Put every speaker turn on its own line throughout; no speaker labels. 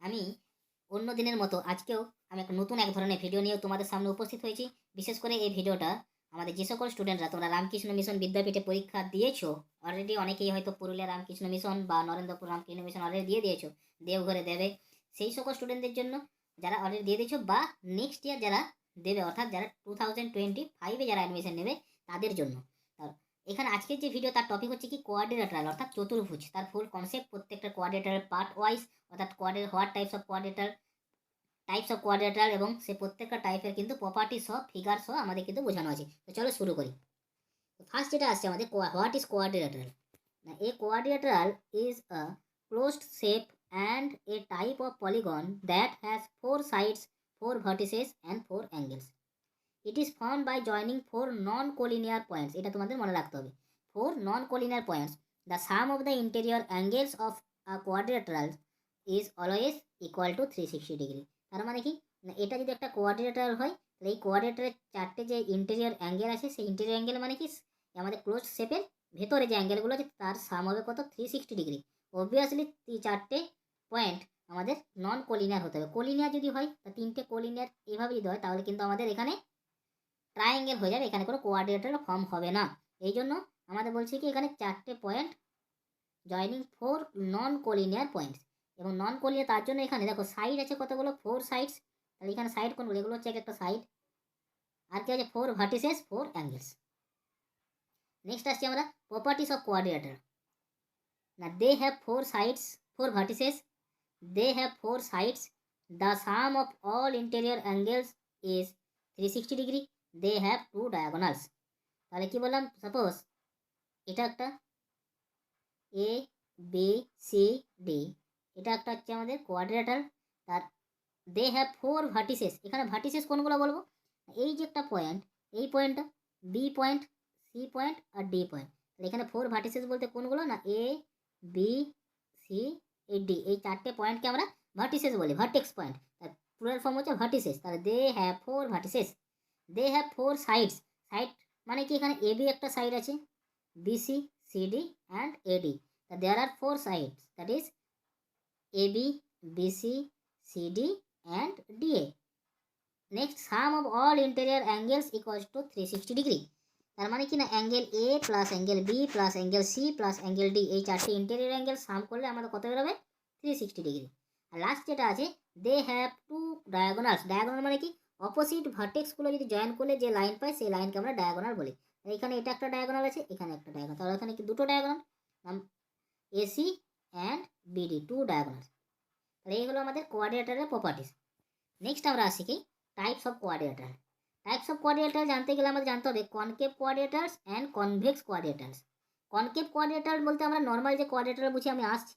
আমি অন্য দিনের মতো আজকেও আমি একটা নতুন এক ধরনের ভিডিও নিয়ে তোমাদের সামনে উপস্থিত হয়েছি। বিশেষ করে এই ভিডিওটা আমাদের যে সকল স্টুডেন্টরা তোমরা রামকৃষ্ণ মিশন বিদ্যাপীঠে পরীক্ষা দিয়েছো, অলরেডি অনেকেই হয়তো পুরুলিয়া রামকৃষ্ণ মিশন বা নরেন্দ্রপুর রামকৃষ্ণ মিশন অলরেডি দিয়ে দিয়েছো, দেওঘরে দেবে, সেই সকল স্টুডেন্টদের জন্য যারা অলরেডি দিয়ে দিয়েছো বা নেক্সট ইয়ার যারা দেবে, অর্থাৎ যারা 2025-এ যারা অ্যাডমিশন নেবে তাদের জন্য। এখানে আজকের যে ভিডিও তার টপিক হচ্ছে কি কোয়াড্রিল্যাটারাল অর্থাৎ চতুর্ভুজ। তার ফুল কনসেপ্ট প্রত্যেকটা কোয়াড্রিল্যাটারাল পার্ট ওয়াইজ, অর্থাৎ হোয়াট টাইপস অফ কোয়াড্রিল্যাটারাল এবং সে প্রত্যেকটা টাইপের কিন্তু প্রপার্টি সহ ফিগার সহ আমাদের কিন্তু বোঝানো আছে। তো চলো শুরু করি। ফার্স্ট যেটা আসছে আমাদের what is quadrilateral. A quadrilateral is a closed shape and a type of polygon that has four sides, four vertices and four angles. It is formed by joining four non-collinear points. এটা তোমাদের মনে রাখতে হবে, four non-collinear points. The sum of the interior angles of a quadrilateral is always equal to 360 degree. তার মানে কি না, এটা যদি একটা কোয়াড্রিলেটারাল হয় তাহলে এই কোয়াড্রিলেটারের চারটে যে ইন্টেরিয়র অ্যাঙ্গেল আছে সেই ইন্টেরিয়র অ্যাঙ্গেল মানে কি আমাদের ক্লোজ শেপের ভেতরে যে অ্যাঙ্গেলগুলো আছে তার সাম হবে কত 360 ডিগ্রি। অবভিয়াসলি চারটে পয়েন্ট আমাদের নন কোলিনিয়ার হতে হবে। কোলিনিয়ার যদি হয় তা তিনটে কোলিনিয়ার এভাবে যদি হয় তাহলে কিন্তু আমাদের এখানে ট্রায়াঙ্গেল হয়ে যাবে, এখানে কোনো কোয়াড্রিলেটারাল ফর্ম হবে না। এই জন্য আমাদের বলছি কি এখানে চারটে point joining four non collinear points. এবং নন কোলিনিয়ার তার জন্য এখানে দেখো সাইড আছে কতগুলো, ফোর সাইডস। তাহলে এখানে সাইড কোনগুলো, এগুলো হচ্ছে একটা সাইড। আর কি আছে, four vertices, four angles. Next আসছি আমরা প্রপার্টিস অফ কোয়াড্রিলেটার। না they have four sides, four vertices, they have four sides, the sum of all interior angles is 360 degree, they have two diagonals. তাহলে কি বললাম, suppose এটা একটা এ B C D, এটা একটা হচ্ছে আমাদের কোয়াড্রিলেটার। তার দে হ্যাভ ফোর ভার্টিসেস। এখানে ভার্টিসেস কোনগুলো বলবো, এই যে একটা পয়েন্ট, এই পয়েন্টটা বি পয়েন্ট, সি পয়েন্ট আর ডি পয়েন্ট। তাহলে এখানে ফোর ভার্টিসেস বলতে কোনগুলো না, A B C A D, এই চারটে পয়েন্টকে আমরা ভার্টিসেস বলি, ভার্টেক্স পয়েন্ট। তার প্লুরাল ফর্ম হচ্ছে ভার্টিসেস। তাহলে they have four vertices, they have four sides. Side মানে কি, এখানে এ বি একটা সাইড আছে, BC CD and AD. There are four sides, that is AB BC CD and DA. Next sum of all interior angles equals to 360 degree. তার মানে কি না, angle A plus angle B plus angle C plus angle D, এই চারটে interior angle সাম করলে আমাদের কত বেরোবে, 360 ডিগ্রি। আর লাস্ট যেটা আছে, they have two diagonals. Diagonal মানে কি, অপোজিট ভার্টেক্সগুলো যদি জয়েন করলে যে লাইন পায় সেই লাইনকে আমরা ডায়াগোনাল বলি। এখানে এটা একটা ডায়াগোনাল আছে, এখানে একটা ডায়াগোনাল, তাহলে এখানে কি দুটো diagonal, AC and BD, two diagonal. তাহলে এই হলো আমাদের কোয়াড্রিলেটারের প্রপার্টিস। নেক্সট আমরা আসি কি types of quadrilateral. Types of quadrilateral জানতে গেলে আমাদের জানতে হবে concave quadrilaterals and convex quadrilaterals. Concave quadrilateral বলতে আমরা নর্মাল যে কোয়াড্রিলেটার বুঝি আমি আসছি।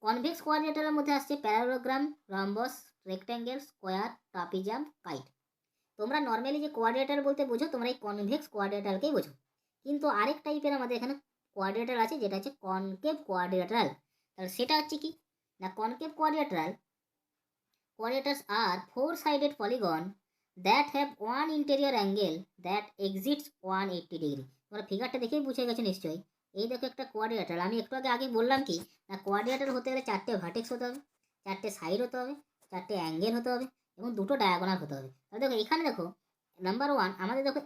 কনভেক্স কোয়াড্রিলেটারের মধ্যে আসছে parallelogram, rhombus, rectangle, square, ট্রাপিজাম, kite. তোমরা নর্মালি যে কোয়াড্রিলেটার বলতে বোঝো তোমরা এই কনভেক্স কোয়াড্রিলেটারকেই বোঝো। কিন্তু আরেক টাইপের আমাদের এখানে কোয়াড্রিলেটার আছে যেটা হচ্ছে কনকেভ কোয়াড্রিলেটারাল। তাহলে সেটা হচ্ছে কি না, concave quadrilateral quadrilaters are four-sided polygon that have one interior angle that exceeds 180 degree. তোমরা ফিগারটা দেখেই বুঝে গেছো নিশ্চয়ই। এই দেখো একটা কোয়াড্রিলেটার, আমি একটু আগে বললাম কি না, কোয়াড্রিলেটার হতে গেলে চারটে ভার্টেক্স হতে হবে, চারটে সাইড হতে হবে, চারটে অ্যাঙ্গেল হতে হবে এবং দুটো ডায়াগোনাল হতে হবে। তাহলে দেখো এখানে দেখো নাম্বার ওয়ান আমাদের দেখো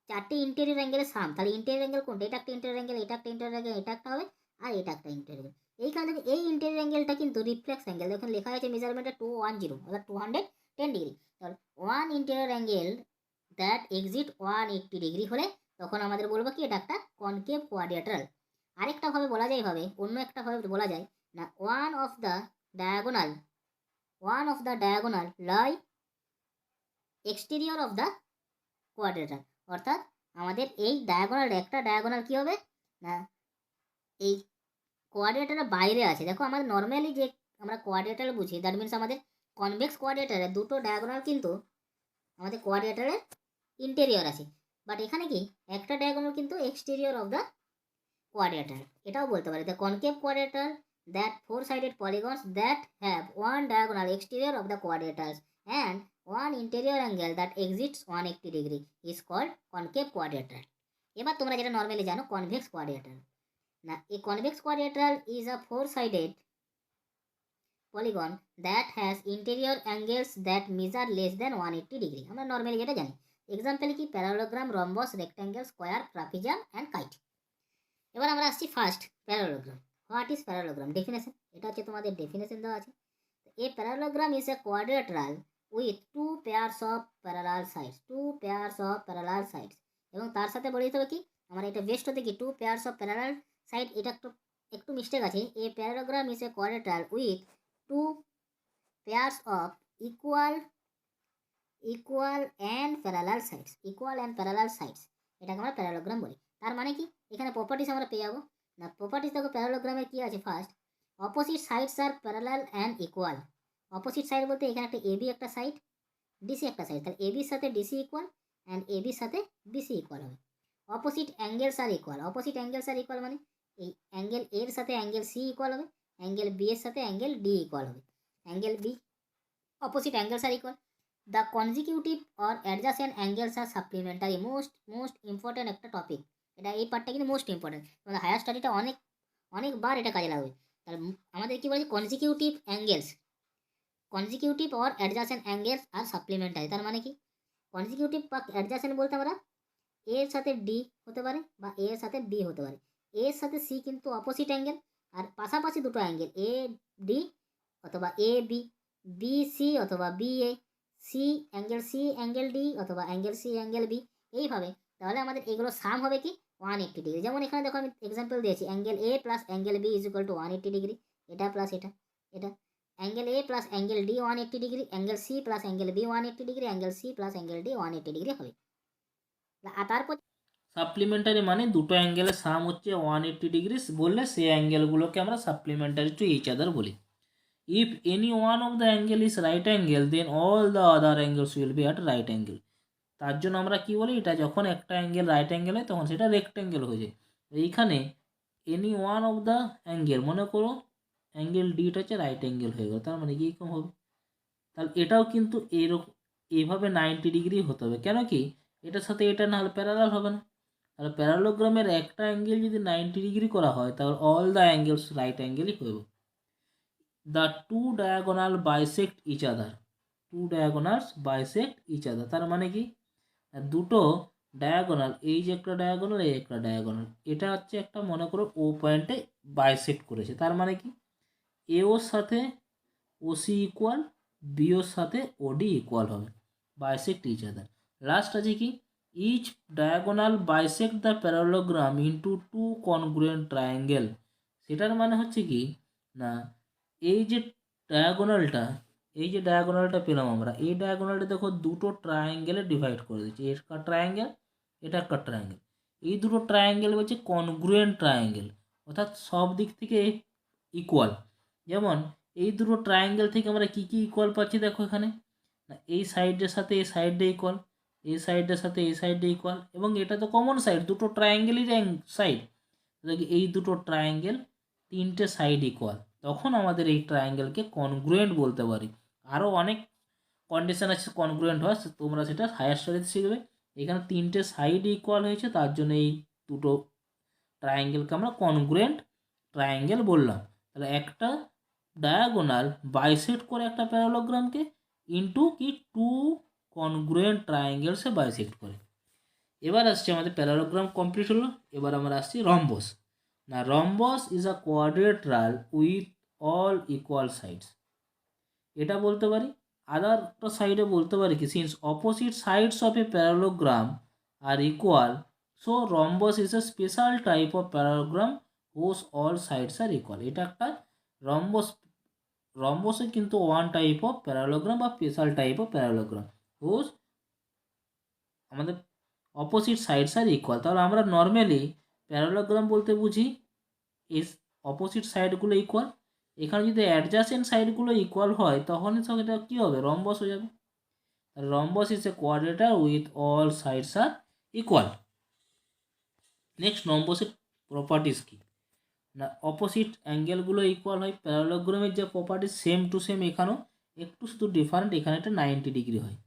চারটে ইন্টেরিয়র অ্যাঙ্গেলের সাম। তাহলে ইন্টেরিয়র অ্যাঙ্গেল কোনটা, এটা একটা ইন্টেরিয়র অ্যাঙ্গেল, এটা একটা ইন্টেরিয়র অ্যাঙ্গেল, এটা একটা হবে আর এটা একটা ইন্টেরিয়র। এইখানে দেখো এই ইন্টেরিয়র অ্যাঙ্গেলটা কিন্তু রিফ্লেক্স অ্যাঙ্গেল, দেখুন লেখা আছে মেজারমেন্টে 210 অর্থাৎ 210 ডিগ্রি। তাহলে one interior angle that exit 180 degree হলে তখন আমাদের বলবো কি এটা একটা কনকেভ কোয়াড্রিলেটারাল। আরেকটা ভাবে বলা যায়, অন্য একটা ভাবে বলা যায় না, one of the diagonal lie exterior of the কোয়াড্রিলেটার। অর্থাৎ আমাদের এই ডায়াগোনাল, একটা ডায়াগোনাল কি হবে না, এই কোয়াড্রিলেটারের বাইরে আছে। দেখো আমাদের নর্মালি যে আমরা কোয়াড্রিলেটার বুঝি, দ্যাট মিনস আমাদের কনভেক্স কোয়াড্রিলেটারে দুটো ডায়াগোনাল কিন্তু আমাদের কোয়াড্রিলেটারের ইন্টেরিয়র আছে, বাট এখানে কি একটা ডায়াগোনাল কিন্তু এক্সটেরিয়র অফ দ্য কোয়াড্রিলেটার। এটাও বলতে পারি the concave quadrilateral that four sided polygons that have one diagonal exterior of the quadrilaterals and one interior angle that exceeds 180 degree is called concave quadrilateral. এবার তোমরা যেটা নর্মালি জানো convex quadrilateral. Now, a convex quadrilateral is a four-sided polygon that has interior angles that measure less than 180 degree. আমরা নরমালি যেটা জানি example কি parallelogram, rhombus, rectangle, square, trapezium and kite. এবার আমরা আসছি first parallelogram. What is parallelogram? Definition, এটা হচ্ছে তোমাদের ডেফিনেশন দেওয়া আছে। A parallelogram is a quadrilateral with two pairs of parallel sides, two pairs of parallel sides. এবং তার সাথে বলে দিতে হবে কি আমরা এটা বেস্ট হতে কি two pairs of parallel side, এটা একটু মিস্টেক আছে। A parallelogram is a quadrilateral with two pairs of equal and parallel sides, equal and parallel sides, এটাকে আমরা প্যারালোগ্রাম বলি। তার মানে কি এখানে প্রপার্টিস আমরা পেয়ে যাবো না। প্রপার্টিস দেখো প্যারালোগ্রামের কি আছে, first opposite sides are parallel and equal. Opposite side বলতে এখানে একটা এবি একটা সাইড, ডিসি একটা সাইড, তাহলে এবির সাথে ডিসি ইকুয়াল অ্যান্ড এবির সাথে বিসি ইকুয়াল হবে। Opposite angles are equal, opposite angles are equal মানে এই অ্যাঙ্গেল এর সাথে অ্যাঙ্গেল সি ইকুয়াল হবে, অ্যাঙ্গেল বি এর সাথে অ্যাঙ্গেল ডি ইকুয়াল হবে, angle B opposite angles are equal. The consecutive or adjacent angles are supplementary, most important একটা topic এটা, এই পার্টটা কিন্তু মোস্ট ইম্পর্টেন্ট, তোমাদের হায়ার স্টাডিটা অনেকবার এটা কাজে লাগবে। তাহলে আমাদের কি বলছে consecutive angles, consecutive or adjacent angles are supplementary. তার মানে কি কনজিকিউটিভ বা অ্যাডজাসেন্ট বলতে আমরা এ এর সাথে ডি হতে পারে বা এ এর সাথে বি হতে পারে, এ এর সাথে সি কিন্তু অপোজিট অ্যাঙ্গেল, আর পাশাপাশি দুটো অ্যাঙ্গেল এ ডি অথবা এ বি, বি সি অথবা B A, C angle D অথবা অ্যাঙ্গেল সি অ্যাঙ্গেল বি, এইভাবে। তাহলে আমাদের এগুলো সাম হবে কি 180 ডিগ্রি। যেমন এখানে দেখো আমি এক্সাম্পল দিয়েছি angle A plus angle B is equal to 180 degree, এটা প্লাস এটা, angle A plus angle D 180 degree, angle C plus angle B 180 degree, angle C plus angle D 180 degree হবে। আর তারপর
সাপ্লিমেন্টারি মানে দুটো অ্যাঙ্গেলের সাম হচ্ছে 180 ডিগ্রি বললে সেই অ্যাঙ্গেলগুলোকে আমরা সাপ্লিমেন্টারি টু ইচ আদার বলি। If any one of the angle is right angle then all the other angles will be at right angle. তার জন্য আমরা কি বলি, এটা যখন একটা অ্যাঙ্গেল রাইট অ্যাঙ্গেল হয় তখন সেটা রেক্ট্যাঙ্গেল হয়ে যায়। এইখানে any one of the angle, মনে করো অ্যাঙ্গেল ডিটা হচ্ছে রাইট অ্যাঙ্গেল হয়ে গেল, তার মানে কি কম হবে, তাহলে এটাও কিন্তু এরকম এইভাবে 90 ডিগ্রি হতে হবে। কেন কি এটার সাথে এটা না হলে প্যারালাল হবে না। তাহলে প্যারালোগ্রামের একটা অ্যাঙ্গেল যদি 90 ডিগ্রি করা হয় তাহলে অল দ্য অ্যাঙ্গেলস রাইট অ্যাঙ্গেলই হবে। The two diagonal bisect each other, two diagonals bisect each other, তার মানে কি দুটো ডায়াগোনাল, এই যে একটা ডায়াগোনাল এই একটা ডায়াগোনাল, এটা হচ্ছে একটা মনে করো ও পয়েন্টে বাইসেক্ট করেছে, তার মানে কি এ ওর সাথে ওসি ইকুয়াল, বি ওর সাথে ওডি ইকুয়াল হবে, বাইসেক্ট ইচ আদার। লাস্ট আছে কি each diagonal bisect the parallelogram into two congruent triangle. সেটার মানে হচ্ছে কি না এই যে ডায়াগোনালটা, এই যে ডায়াগোনালটা পেলাম আমরা, এই ডায়াগোনালটা দেখো দুটো ট্রায়াঙ্গেলে ডিভাইড করে দিচ্ছি, একটা ট্রায়াঙ্গেল এটা একটা ট্রায়াঙ্গেল, এই দুটো ট্রায়াঙ্গেল বলছে কনগ্রুয়েন্ট ট্রায়াঙ্গেল, অর্থাৎ সব দিক থেকে ইকুয়াল। যেমন এই দুটো ট্রায়াঙ্গেল থেকে আমরা কি কি ইকুয়াল পাচ্ছি দেখো এখানে, না এই সাইডের সাথে এই সাইডে ইকুয়াল, এই সাইডের সাথে এই সাইডে ইকুয়াল, এবং এটা তো কমন সাইড, দুটো ট্রায়াঙ্গেলই সাইড, এই দুটো ট্রায়াঙ্গেল তিনটে সাইড ইকুয়াল, তখন আমাদের এই ট্রায়াঙ্গেলকে কনগ্রুয়েন্ট বলতে পারি। আরও অনেক কন্ডিশন আছে কনগ্রুয়েন্ট হয়, তোমরা সেটা হায়ার স্টাডিতে শিখবে। এখানে তিনটে সাইড ইকুয়াল হয়েছে তার জন্য এই দুটো ট্রায়াঙ্গেলকে আমরা কনগ্রুয়েন্ট ট্রায়াঙ্গেল বললাম। তাহলে একটা ডায়াগোনাল বাইসেক্ট করে একটা প্যারালোগ্রামকে ইন্টু কি টু কনগ্রুয়েন্ট ট্রায়াঙ্গেলসে বাইসেক্ট করে। এবার আসছে আমাদের প্যারালোগ্রাম কমপ্লিট হলো, এবার আমরা আসছি রম্বস। না rhombus is a quadrilateral with all equal sides, এটা বলতে পারি। আদারটা সাইডে বলতে পারি কি since opposite sides of a parallelogram are equal so rhombus is a special type of parallelogram whose all sides are equal. এটা একটা রম্বস, রম্বসে কিন্তু ওয়ান টাইপ অফ প্যারালোগ্রাম বা special type of parallelogram whose আমাদের opposite sides are equal. তাহলে আমরা normally parallelogram বলতে বুঝি এস অপোজিট সাইডগুলো ইকুয়াল, এখানে যদি অ্যাডজাসেন্ট সাইডগুলো ইকুয়াল হয় তখন এটা কী হবে, রম্বস হয়ে যাবে। Rhombus is a quadrilateral with all sides are equal. Next রম্বসের প্রপার্টিস কী না অপোজিট অ্যাঙ্গেলগুলো ইকুয়াল হয়, প্যারালোগ্রামের যে প্রপার্টি সেম টু সেম এখানেও, একটু শুধু ডিফারেন্ট, এখানে এটা 90 ডিগ্রি হয়।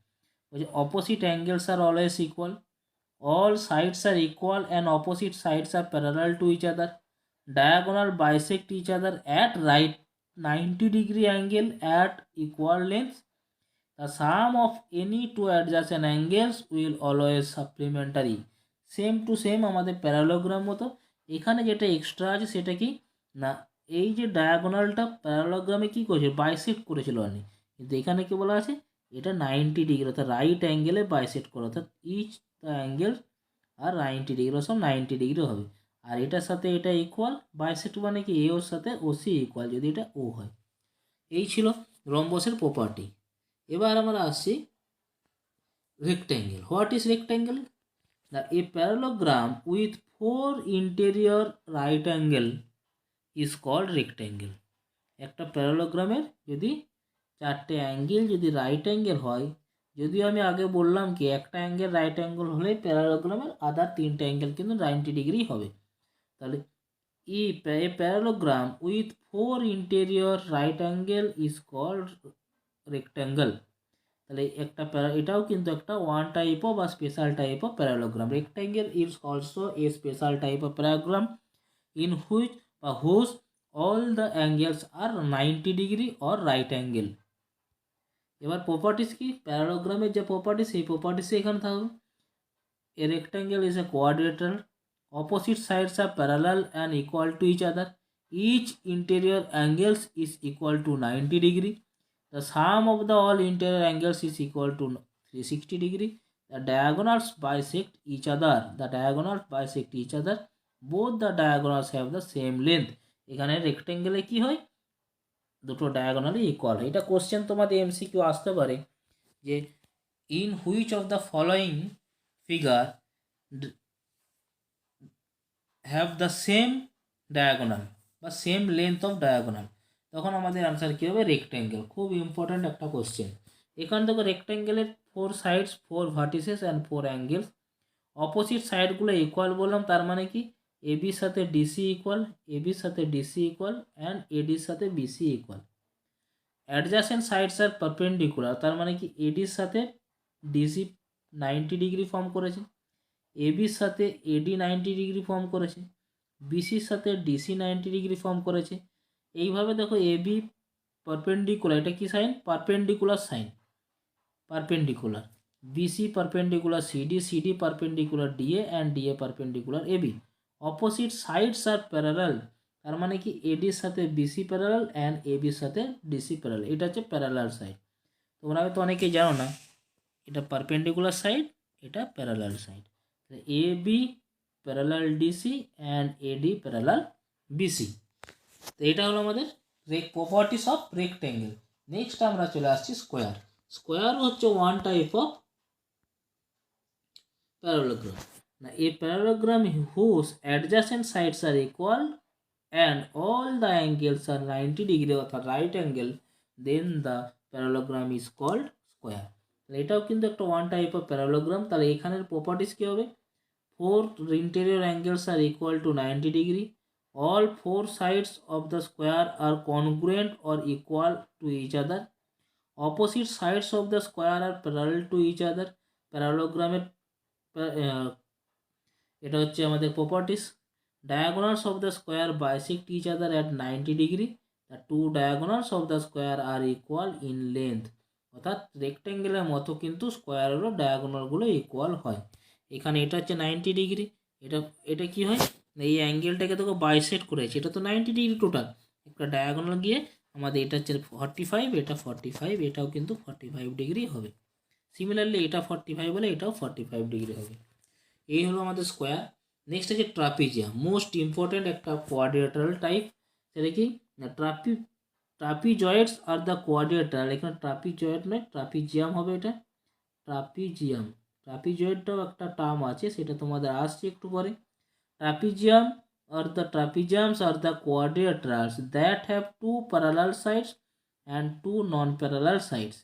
বলছে opposite angles are always equal, all sides are equal and opposite sides are parallel to each other, diagonal bisect each other at right 90 degree angle at equal lengths, the sum of any two adjacent angles will always supplementary. Same to same আমাদের parallelogram মতো। এখানে যেটা extra আছে সেটা কি না, এই যে ডায়াগোনালটা প্যারালোগ্রামে কি করেছিল, বাইসেক্ট করেছিল অনেক, কিন্তু এখানে কি বলা আছে, এটা 90 ডিগ্রি অর্থাৎ রাইট অ্যাঙ্গেলে বাইসেক্ট করা, অর্থাৎ each the angle are 90 degree সব 90 ডিগ্রি হবে। আর এটার সাথে এটা ইকুয়াল, বাইসেক্ট মানে কি এ ওর সাথে ওসি ইকুয়াল যদি এটা ও হয়। এই ছিল রম্বসের প্রপার্টি। এবার আমরা আসছি rectangle. What is rectangle? A parallelogram with four interior right angle is called rectangle. একটা প্যারালোগ্রামের যদি চারটে অ্যাঙ্গেল যদি রাইট অ্যাঙ্গেল হয়, যদিও আমি আগে বললাম কি একটা অ্যাঙ্গেল রাইট অ্যাঙ্গেল হলে প্যারালোগ্রামের আদার তিনটে অ্যাঙ্গেল কিন্তু 90 ডিগ্রি হবে। তাহলে a parallelogram with four interior right angle is called rectangle. তাহলে একটা এটাও কিন্তু একটা ওয়ান টাইপ অফ বা special type of parallelogram. Rectangle is also a special type of parallelogram in which বা whose all the angles are 90 degree or right angle. এবার properties কি, প্যারালোগ্রামের যে প্রপার্টিস সেই প্রপার্টিসে এখানে থাকবে। A rectangle is a quadrilateral, opposite sides are parallel and equal to each other, each interior angles is equal to 90 degree, the sum of the all interior angles is equal to 360 degree, the diagonals bisect each other, the diagonals bisect each other, both the diagonals have the same length. এখানে রেক্টেঙ্গেলে কি হয়, দুটো diagonally equal হয়। এটা question তোমাদের MCQ আসতে পারে যে in which of the following figure have the same diagonal বা সেম লেন্থ অফ ডায়াগোনাল, তখন আমাদের আনসার কী হবে, রেক্ট্যাঙ্গেল। খুব ইম্পর্ট্যান্ট একটা কোশ্চেন। এখান থেকে রেক্ট্যাঙ্গেলের 4 sides 4 vertices and 4 angles, opposite সাইডগুলো ইকুয়াল বললাম, তার মানে কি এবির সাথে ডিসি ইকুয়াল, এবির সাথে ডিসি ইকুয়াল অ্যান্ড এডির সাথে BC equal. Adjacent sides are perpendicular, তার মানে কি এডির সাথে ডিসি 90 ডিগ্রি ফর্ম করেছে, এবির সাথে এডি 90 ডিগ্রি ফর্ম করেছে, বিসির সাথে ডিসি 90 ডিগ্রি ফর্ম করেছে। এইভাবে দেখো এবি পারপেন্ডিকুলার, এটা কি sign, perpendicular sign, perpendicular BC perpendicular CD, CD perpendicular DA and DA perpendicular AB. Opposite sides are parallel, তার মানে কি এডির সাথে বিসি প্যারালাল অ্যান্ড এবির সাথে ডিসি প্যারালাল, এটা হচ্ছে প্যারালাল সাইড। তোমরা হয়তো অনেকেই জানো না, এটা পারপেন্ডিকুলার সাইড, এটা parallel side. AB parallel DC and AD parallel BC. তো এটা হলো আমাদের প্রপার্টিস অফ রেক্ট্যাঙ্গেল। নেক্সট আমরা চলে আসছি স্কোয়ার। স্কোয়ার হচ্ছে ওয়ান টাইপ অফ প্যারালোগ্রাম। না a parallelogram whose adjacent sides are equal and all the angles are 90 degree অর্থাৎ right angle, then the parallelogram is called square. তাহলে এটাও কিন্তু একটা ওয়ান টাইপ অফ প্যারালোগ্রাম। তাহলে এখানের properties কী হবে, 4 interior angles are equal to 90 degree, all 4 sides of the square are congruent or equal to each other, opposite sides of the square are parallel to each other, প্যারালোগ্রামের এটা হচ্ছে আমাদের properties. diagonals of the square bisect each other at 90 degree, the two diagonals of the square are equal in length, অর্থাৎ রেক্ট্যাঙ্গেলের মতো কিন্তু স্কোয়ারেরও ডায়াগোনালগুলো equal হয়। এখানে এটা হচ্ছে 90 ডিগ্রি, এটা এটা কি হয়, এই অ্যাঙ্গেলটাকে তোকে বাইসেট করেছে, এটা তো 90 ডিগ্রি টোটাল, একটা ডায়াগোনাল গিয়ে আমাদের এটা হচ্ছে 45, এটা 45, এটাও কিন্তু 45 ডিগ্রি হবে। সিমিলারলি এটা 45 বলে এটাও 45 ডিগ্রি হবে। এই হলো আমাদের স্কোয়ার। নেক্সট হচ্ছে ট্রাপিজিয়াম, মোস্ট ইম্পর্টেন্ট একটা কোয়াড্রিলেটারাল টাইপ। সেটা কি না, ট্রাপিজয়েডস আর দ্য কোয়াড্রিলেটারাল, এখানে ট্রাপিজয়েড নয় ট্রাপিজিয়াম হবে, এটা ট্রাপিজিয়াম। ট্রাপিজয়েডটাও একটা টার্ম আছে, সেটা তোমাদের আসছে একটু পরে। Trapezium or the trapeziums are the quadrilaterals that have two parallel sides and two non-parallel sides.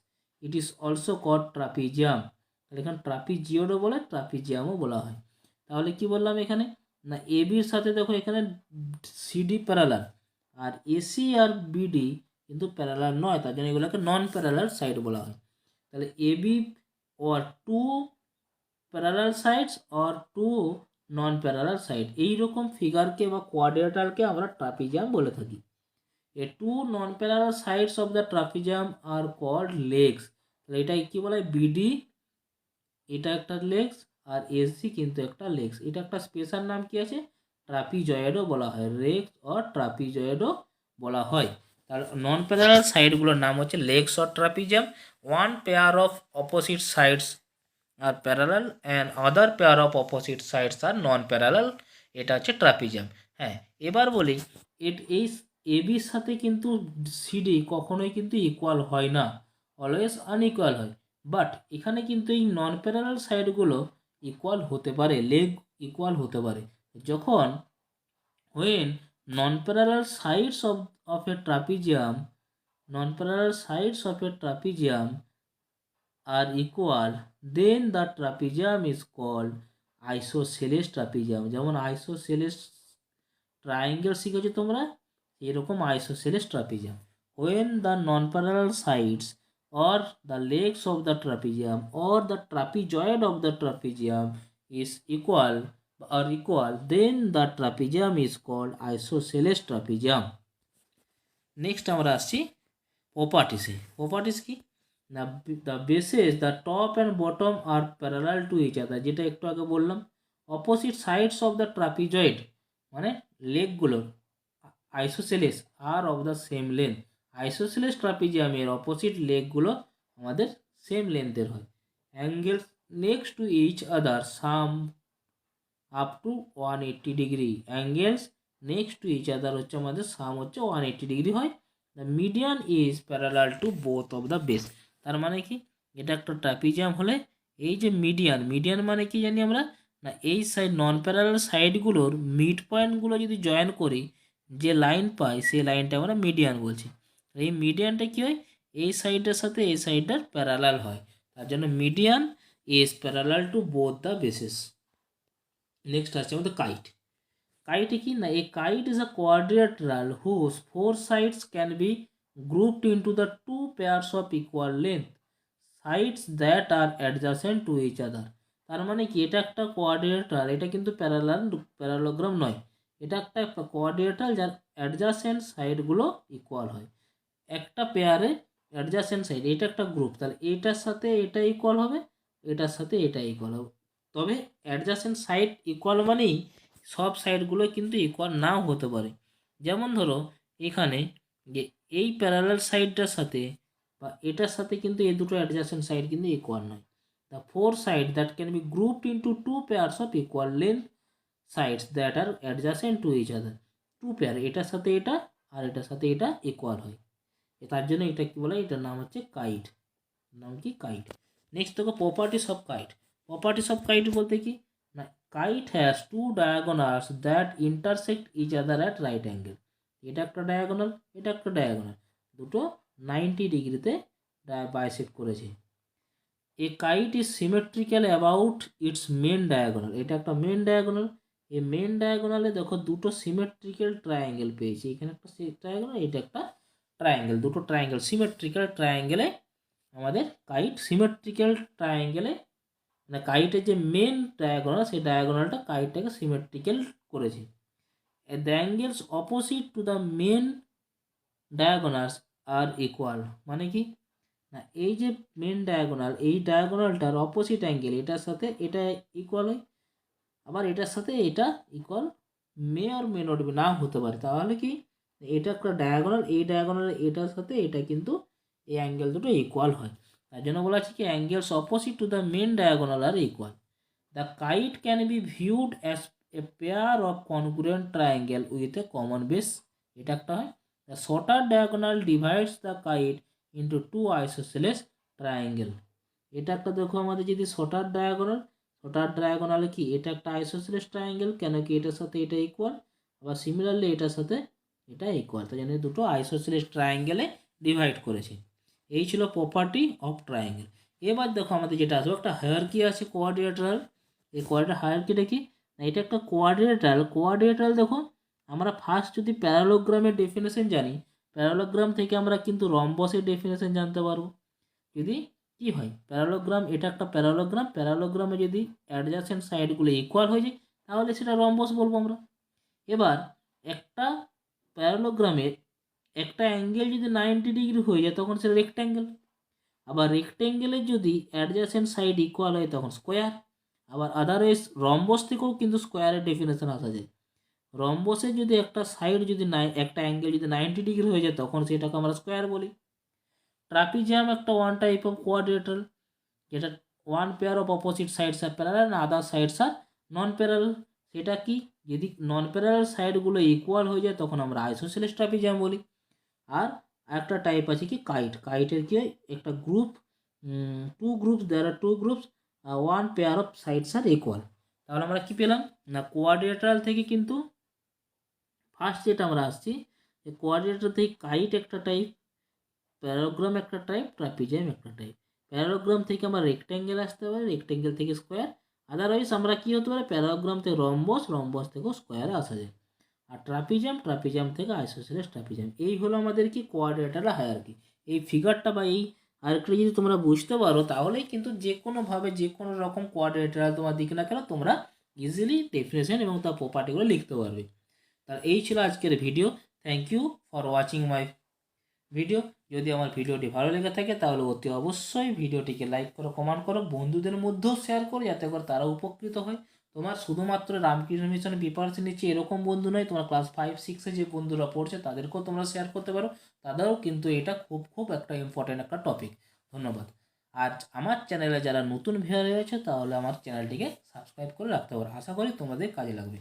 It is also called trapezium. তাহলে এখানে ট্রাপিজিওডও বলে ট্রাপিজিয়ামও বলা হয়। তাহলে কি বললাম এখানে না, এবির সাথে দেখো এখানে সিডি প্যারালাল, আর এসি আর বিডি কিন্তু প্যারালাল নয়, তার জন্য এগুলোকে নন প্যারালাল সাইড বলা হয়। তাহলে AB or two parallel sides or two non parallel side, এইরকম ফিগারকে বা কোয়াড্রিলেটারালকে আমরা ট্রাপিজিয়াম বলে থাকি। A two non parallel sides of the trapezium are called legs. তাহলে এটা কি বলা হয়, বিডি এটা একটা লেগস আর এসি কিন্তু একটা লেগস। এটা একটা স্পেশাল নাম কি আছে, ট্রাপিজয়েডও বলা হয়, রেক্স অর ট্রাপিজয়েডও বলা হয়। তার নন প্যারালাল সাইডগুলোর নাম হচ্ছে legs or trapezium. One pair of opposite sides are parallel and other pair of opposite sides are non parallel, এটা হচ্ছে ট্রাপিজিয়াম। হ্যাঁ, এবার বলি এই এবির সাথে কিন্তু সিডি কখনোই কিন্তু ইকুয়াল হয় না, অলওয়েজ আনইকুয়াল হয়। বাট এখানে কিন্তু এই নন প্যারালাল সাইডগুলো ইকুয়াল হতে পারে, লেগ ইকুয়াল হতে পারে যখন when non-parallel sides of a trapezium non-parallel sides of a trapezium are equal, then the trapezium is called isosceles trapezium। যেমন isosceles ট্রায়াঙ্গেল শিখেছো তোমরা, এরকম আইসোসেলেস trapezium. when the non-parallel sides or the legs of the trapezium or the trapezoid of the trapezium is equal, then the trapezium is called isosceles trapezium। Next আমরা আসছি প্রপার্টিসে। Properties কি না, the bases the top and bottom are parallel to each other, যেটা একটু আগে বললাম। Opposite sides of the trapezoid মানে লেগগুলো isosceles are of the same length. Isosceles ট্রাপিজিয়ামের অপোজিট লেগগুলো আমাদের সেম লেন্থের হয়। Angles next to each other sum up to 180 degree. Angles next to each other হচ্ছে আমাদের সাম হচ্ছে 180 ডিগ্রি হয়। The median is parallel to both of the base. তার মানে কি, এটা একটা ট্রাপিজিয়াম হলে এই যে মিডিয়ান মানে কি জানি আমরা, না এই সাইড নন প্যারালাল সাইডগুলোর মিড পয়েন্টগুলো যদি জয়েন করি যে লাইন পাই সেই লাইনটা আমরা মিডিয়ান বলছি। এই মিডিয়ানটা কি হয়, এই সাইডের সাথে এই সাইডটার প্যারালাল হয়, তার জন্য median is parallel to both the bases. Next আছে আমাদের কাইট। কাইটে কি না, a kite is a quadrilateral whose four sides can be grouped into the two pairs of equal length sides that are adjacent to each other. তার মানে কি, এটা একটা কোয়াড্রিলেটারাল, এটা কিন্তু প্যারালোগ্রাম নয়, এটা একটা কোয়াড্রিলেটারাল যার অ্যাডজাসেন্ট সাইডগুলো ইকুয়াল হয়। একটা পেয়ারে অ্যাডজাসেন্ট সাইড, এটা একটা গ্রুপ, তাহলে এটার সাথে এটা ইকুয়াল হবে, এটার সাথে এটা ইকুয়াল হবে। তবে অ্যাডজাসেন্ট সাইড ইকুয়াল মানেই সব সাইডগুলো কিন্তু ইকুয়াল নাও হতে পারে। যেমন ধরো এখানে যে এই প্যারালাল সাইডটার সাথে বা এটার সাথে কিন্তু এই দুটো অ্যাডজাসেন্ট সাইড কিন্তু ইকুয়াল নয়। The four side that can be grouped into two pairs of equal length sides that are adjacent to each other. Two pair, এটার সাথে এটা আর এটার সাথে এটা ইকুয়াল হয়, তার জন্য এটা কি বলে, এটার নাম হচ্ছে কাইট, নাম কি কাইট। নেক্সট দেখো properties of kite. Properties of kite বলতে কি না, kite has two diagonals that intersect each other at right angle. এটা একটা ডায়াগোনাল, এটা একটা ডায়াগোনাল, দুটো 90 ডিগ্রিতে বাইসেক্ট করেছে। A kite is symmetrical about its main diagonal. এটা একটা মেন ডায়াগোনাল, এই মেন ডায়াগোনালে দেখো দুটো সিমেট্রিক্যাল ট্রায়াঙ্গেল পেয়েছি, এখানে একটা ট্রায়াঙ্গেল, এটা একটা ট্রায়াঙ্গেল, দুটো ট্রায়াঙ্গেল সিমেট্রিক্যাল ট্রায়াঙ্গেলে আমাদের কাইট সিমেট্রিক্যাল ট্রায়াঙ্গেলে, মানে কাইটের যে মেন ডায়াগোনাল সেই ডায়াগোনালটা কাইটটাকে সিমেট্রিক্যাল করেছে। The angles opposite to the main diagonals are equal. মানে কি না, এই যে মেন ডায়াগোনাল, এই ডায়াগোনালটার অপোজিট অ্যাঙ্গেল এটার সাথে এটা ইকুয়াল হয়, আবার এটার সাথে এটা equal may or may not be নাও হতে পারে। তাহলে কি, এটা একটা ডায়াগোনাল, এই ডায়াগোনাল এটার সাথে এটা কিন্তু এই অ্যাঙ্গেল দুটো ইকুয়াল হয়, তার জন্য বলা আছে কি angles opposite to the main diagonal are equal. The kite can be viewed as a pair of congruent triangle with a common base. এটা একটা হয়। The shorter diagonal divides the kite into two isosceles triangle. এটা একটা দেখো আমাদের যদি shorter ডায়াগোনালে কি, এটা একটা আইসোসেলেস ট্রায়াঙ্গেল, কেন কি এটার সাথে এটা ইকুয়াল, আবার সিমিলারলি এটার সাথে এটা ইকুয়াল, তাই জন্য দুটো আইসোসেলেস ট্রায়াঙ্গেলে ডিভাইড করেছে। এই ছিল প্রপার্টি অফ ট্রায়াঙ্গেল। এবার দেখো আমাদের যেটা আসবে, একটা হায়ারার্কি আছে কোয়াড্রিলেটারাল। এই হায়ারার্কিটা কি না, এটা একটা কোয়াড্রিলেটারাল দেখো, আমরা ফার্স্ট যদি প্যারালোগ্রামের ডেফিনেশন জানি, প্যারালোগ্রাম থেকে আমরা কিন্তু রম্বসের ডেফিনেশন জানতে পারবো। যদি কি হয়, প্যারালোগ্রাম, এটা একটা প্যারালোগ্রামে যদি অ্যাডজাসেন্ট সাইডগুলো ইকুয়াল হয়ে যায় তাহলে সেটা রম্বস বলবো আমরা। এবার একটা প্যারালোগ্রামের একটা অ্যাঙ্গেল যদি 90 ডিগ্রি হয়ে যায় তখন সেটা রেক্ট্যাঙ্গেল। আবার রেক্ট্যাঙ্গেলের যদি অ্যাডজাসেন্ট সাইড ইকুয়াল হয় তখন স্কোয়ার। আবার আদারওয়াইজ রম্বস থেকেও কিন্তু স্কোয়ারের ডেফিনেশন আসা যায়। রম্বসের যদি একটা সাইড যদি একটা অ্যাঙ্গেল যদি 90 ডিগ্রি হয়ে যায় তখন সেটাকে আমরা স্কোয়ার বলি। ট্রাপিজিয়াম একটা ওয়ান টাইপ অফ কোয়াড্রিলেটারাল, যেটা one pair of opposite sides are parallel and other sides are non parallel. সেটা কি, যদি নন প্যারালাল সাইডগুলো ইকুয়াল হয়ে যায় তখন আমরা আইসোসেলেস ট্রাপিজিয়াম বলি। আর একটা টাইপ আছে কি কাইট, কাইটের কি হয় একটা group, two groups, there are two groups, one pair of sides are equal. তাহলে আমরা কি পেলাম না, কোয়াড্রিলেটারাল থেকে কিন্তু ফার্স্ট যেটা আমরা আসছি যে কোয়াড্রিলেটারাল থেকে কাইট একটা টাইপ, প্যারাগ্রাম একটা টাইপ, ট্রাপিজিয়াম একটা টাইপ। প্যারাগ্রাম থেকে আমরা রেক্ট্যাঙ্গেল আসতে পারি, রেক্ট্যাঙ্গেল থেকে স্কোয়ার। আদারওয়াইজ আমরা কি হতে পারে, প্যারাগ্রাম থেকে রম্বস, রম্বস থেকেও স্কোয়ারে আসা যায়। আর ট্রাপিজিয়াম, ট্রাপিজিয়াম থেকে আইসোসেলেস ট্রাপিজিয়াম। এই হলো আমাদের কি কোয়াড্রিলেটারাল হায়ারার্কি। এই ফিগারটা বা এই হায়ারার্কিটা যদি তোমরা বুঝতে পারো তাহলেই কিন্তু যে কোনোভাবে যে কোনো রকম কোয়াড্রিলেটারাল তোমার দিকে না কেন তোমরা ইজিলি ডেফিনেশন এবং তার প্রপার্টিগুলো লিখতে পারবে। তার এই ছিল আজকের video. Thank you for watching my video. যদি আমার ভিডিওটি ভালো লেগে থাকে তাহলে অতি অবশ্যই ভিডিওটিকে লাইক করো, কমেন্ট করো, বন্ধুদের মধ্যেও শেয়ার করো যাতে করে তারা উপকৃত হয়। তোমার শুধুমাত্র রামকৃষ্ণ মিশন প্রিপারেশন নিচ্ছে এরকম বন্ধু নয়, তোমার ক্লাস 5-6 যে বন্ধুরা পড়ছে তাদেরকেও তোমরা শেয়ার করতে পারো, তাদেরও কিন্তু এটা খুব খুব একটা ইম্পর্টেন্ট একটা টপিক। ধন্যবাদ। আর আমার চ্যানেলে যারা নতুন ভিউয়ার রয়েছে তাহলে আমার চ্যানেলটিকে সাবস্ক্রাইব করে রাখতে পারো, আশা করি তোমাদের কাজে লাগবে।